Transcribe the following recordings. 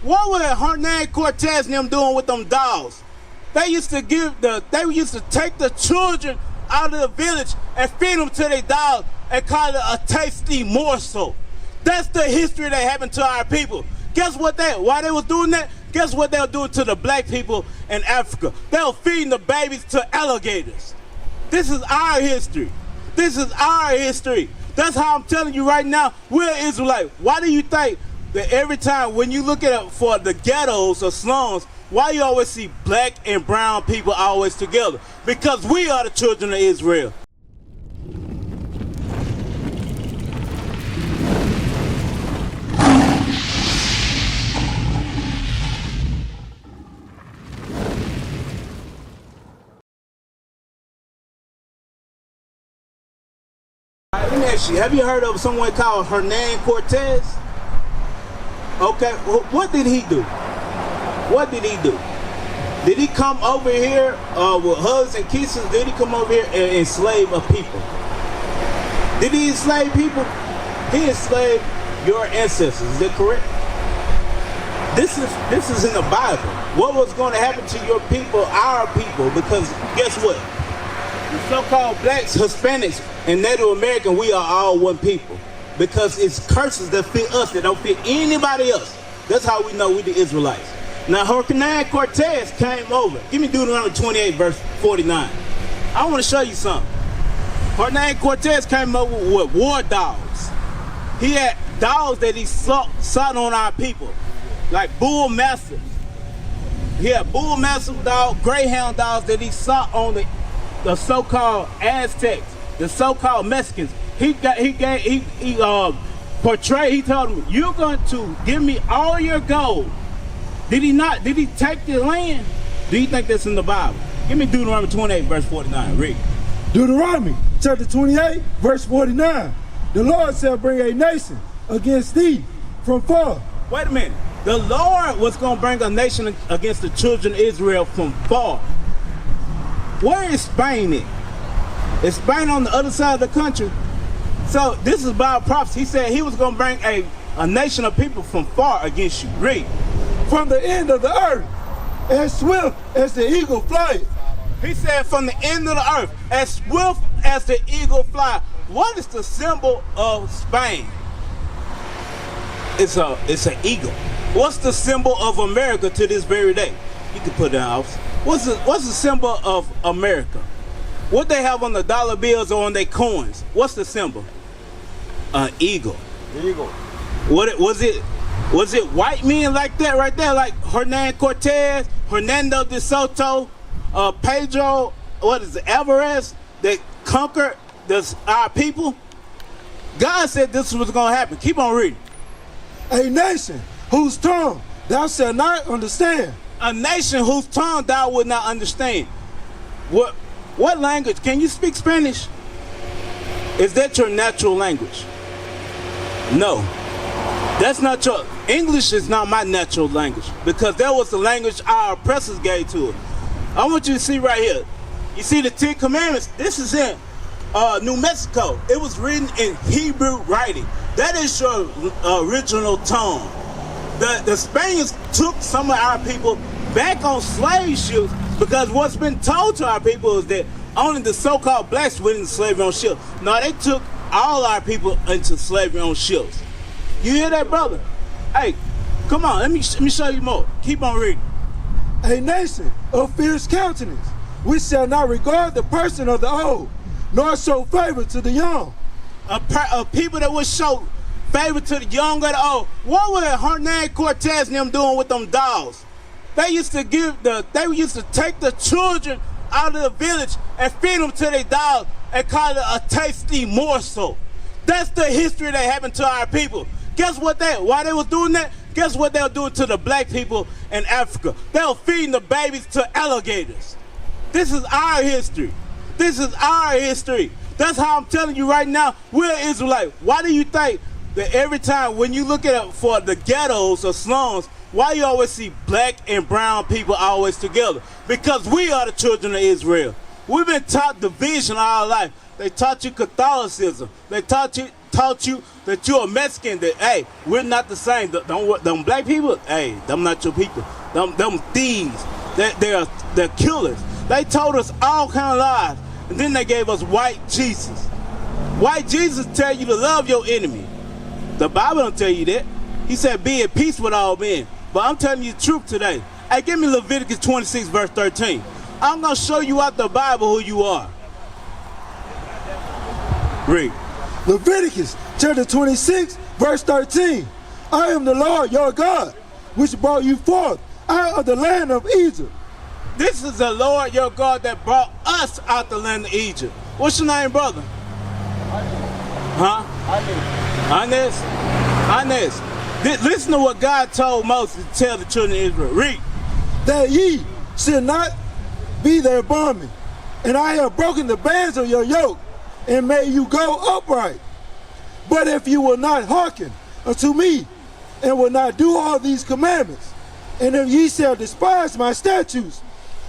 What were Hernan Cortez and them doing with them dogs? They used to take the children out of the village and feed them to their dogs and call it a tasty morsel. That's the history that happened to our people. Guess what why they was doing that? Guess what they were doing to the black people in Africa? They were feeding the babies to alligators. This is our history. This is our history. That's how I'm telling you right now, we're Israelites. Why do you think that every time when you look at it for the ghettos or slums, why you always see black and brown people always together? Because we are the children of Israel. Let me ask you, have you heard of someone called Hernan Cortez? Okay, well, what did he do? What did he do? Did he come over here with hugs and kisses? Did he come over here and enslave a people? Did he enslave people? He enslaved your ancestors. Is that correct? This is in the Bible. What was going to happen to your people, our people? Because guess what? The so-called blacks, Hispanics, and Native American, we are all one people. Because it's curses that fit us, that don't fit anybody else. That's how we know we the Israelites. Now, Hernan Cortez came over. Give me Deuteronomy 28, verse 49. I want to show you something. Hernan Cortez came over with war dogs. He had dogs that he sought on our people, like bull mastiffs. He had bull mastiff dogs, greyhound dogs that he sought on the so-called Aztecs, the so-called Mexicans. He portrayed, he told them, you're going to give me all your gold. Did he not? Did he take the land? Do you think that's in the Bible? Give me Deuteronomy 28, verse 49. Read. Deuteronomy chapter 28, verse 49. The Lord shall bring a nation against thee from far. Wait a minute. The Lord was going to bring a nation against the children of Israel from far. Where is Spain at? Is Spain on the other side of the country? So this is Bible prophecy. He said he was going to bring a nation of people from far against you. Read. From the end of the earth, as swift as the eagle flies. He said from the end of the earth, as swift as the eagle fly. What is the symbol of Spain? It's an eagle. What's the symbol of America to this very day? You can put it down. What's the symbol of America? What they have on the dollar bills or on their coins? What's the symbol? An eagle. Eagle. Was it white men like that right there, like Hernan Cortez, Hernando de Soto, Pedro, Alvarez, that conquered our people? God said this was going to happen. Keep on reading. A nation whose tongue thou shalt not understand. A nation whose tongue thou would not understand. What language? Can you speak Spanish? Is that your natural language? No. That's not your... English is not my natural language, because that was the language our oppressors gave to us. I want you to see right here. You see the 10 Commandments? This is in New Mexico. It was written in Hebrew writing. That is your original tongue. The Spaniards took some of our people back on slave ships, because what's been told to our people is that only the so-called blacks went into slavery on ships. No, they took all our people into slavery on ships. You hear that, brother? Hey, come on, let me show you more. Keep on reading. A nation of fierce countenance, we shall not regard the person of the old, nor show favor to the young. A people that would show favor to the young or the old. What were Hernan Cortez and them doing with them dogs? They used to take the children out of the village and feed them to their dogs and call it a tasty morsel. That's the history that happened to our people. Guess what why they was doing that? Guess what they were doing to the black people in Africa? They were feeding the babies to alligators. This is our history. This is our history. That's how I'm telling you right now, we're Israelites. Why do you think that every time when you look at it for the ghettos or slums, why you always see black and brown people always together? Because we are the children of Israel. We've been taught division all our life. They taught you Catholicism. They taught you taught you that you're a Mexican, that, hey, we're not the same. Them black people, hey, them not your people. Them thieves, they're killers. They told us all kind of lies, and then they gave us white Jesus. White Jesus tell you to love your enemy. The Bible don't tell you that. He said, be at peace with all men. But I'm telling you the truth today. Hey, give me Leviticus 26, verse 13. I'm going to show you out the Bible who you are. Read. Leviticus chapter 26, verse 13. I am the Lord your God, which brought you forth out of the land of Egypt. This is the Lord your God that brought us out the land of Egypt. What's your name, brother? Huh? Inez. Listen to what God told Moses to tell the children of Israel. Read. That ye should not be their bondmen, and I have broken the bands of your yoke, and made you go upright. But if you will not hearken unto me, and will not do all these commandments, and if ye shall despise my statutes,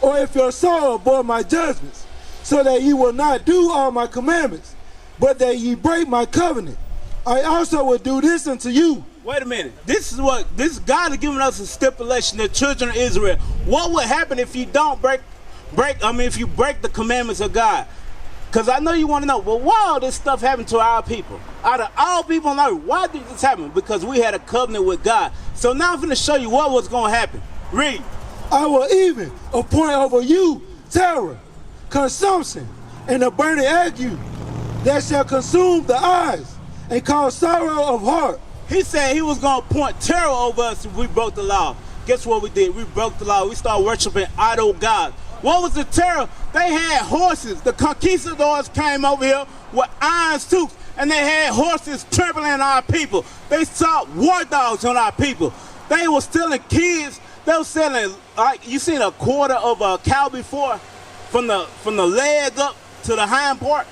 or if your soul abhor my judgments, so that ye will not do all my commandments, but that ye break my covenant, I also will do this unto you. Wait a minute. This God is giving us a stipulation, the children of Israel. What would happen if you don't if you break the commandments of God? Because I know you want to know, well, why all this stuff happened to our people? Out of all people on earth, why did this happen? Because we had a covenant with God. So now I'm going to show you what was going to happen. Read. I will even appoint over you terror, consumption, and a burning ague that shall consume the eyes and cause sorrow of heart. He said he was going to point terror over us if we broke the law. Guess what we did? We broke the law. We started worshiping idol gods. What was the terror? They had horses. The conquistadors came over here with iron suits, and they had horses trampling our people. They saw war dogs on our people. They were stealing kids. They were selling, like, you seen a quarter of a cow before, from the leg up to the hind part?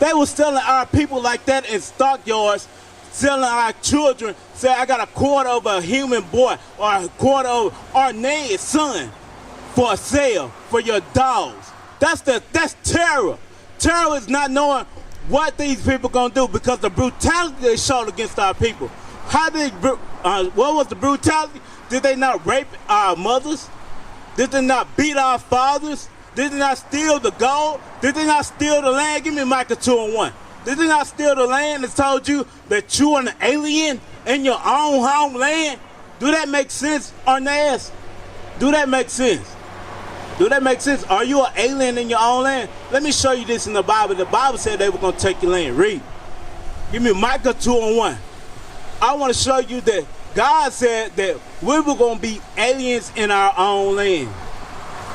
They were stealing our people like that in stockyards, selling our children. Say, I got a quarter of a human boy, or a quarter of our native son for a sale for your dogs. That's terror. Terror is not knowing what these people gonna do, because the brutality they showed against our people. What was the brutality? Did they not rape our mothers? Did they not beat our fathers? Did they not steal the gold? Did they not steal the land? Give me Micah 2:1. Did they not steal the land and told you that you are an alien in your own homeland? Do that make sense, Arnaz? Do that make sense? Do that make sense? Are you an alien in your own land? Let me show you this in the Bible. The Bible said they were going to take your land. Read. Give me Micah 2:1. I want to show you that God said that we were going to be aliens in our own land.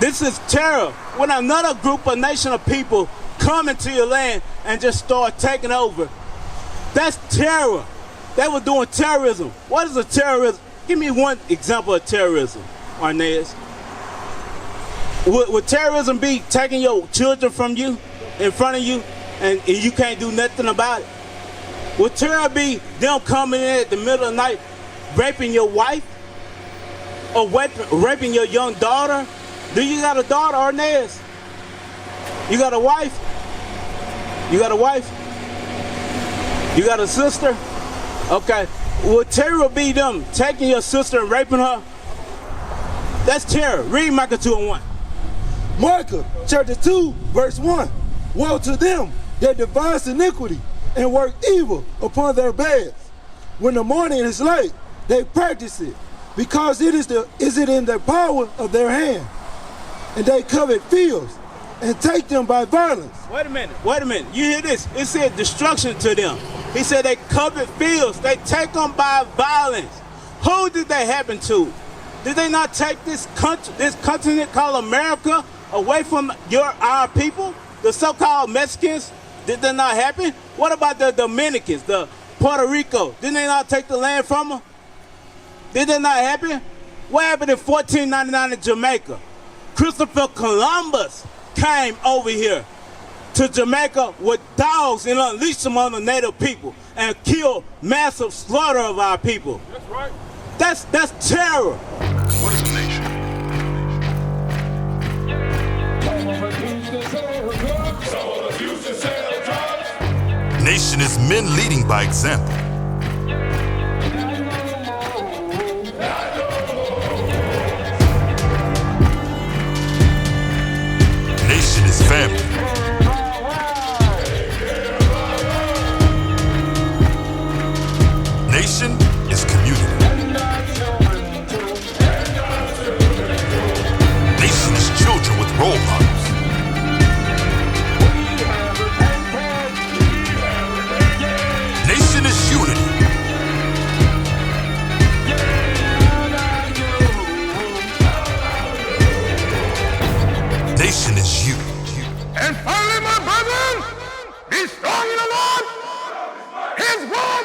This is terror. When another group, a nation of people come into your land and just start taking over, that's terror. They were doing terrorism. What is a terrorism? Give me one example of terrorism, Arnaz. Would terrorism be taking your children from you, in front of you, and you can't do nothing about it? Would terror be them coming in at the middle of the night, raping your wife, or raping your young daughter? Do you got a daughter, Arnaz? You got a wife? You got a wife? You got a sister? Okay. Would terror be them taking your sister and raping her? That's terror. Read Micah 2:1. Micah chapter 2, verse 1. Woe to them that devise iniquity and work evil upon their beds. When the morning is late, they practice it, because it is in the power of their hand. And they covet fields and take them by violence. Wait a minute. You hear this? It said destruction to them. He said they covet fields, they take them by violence. Who did that happen to? Did they not take this continent called America away from our people, the so-called Mexicans? Did that not happen? What about the Dominicans, the Puerto Rico? Didn't they not take the land from them? Did that not happen? What happened in 1499 in Jamaica? Christopher Columbus came over here to Jamaica with dogs and unleashed them on the native people and killed massive slaughter of our people. That's right. That's terror. What is a nation? Nation is men leading by example. Nation is family. Nation is community. Nation is children with role models. Nation is unity. Nation is you. And finally, my brethren, be strong in the Lord, His word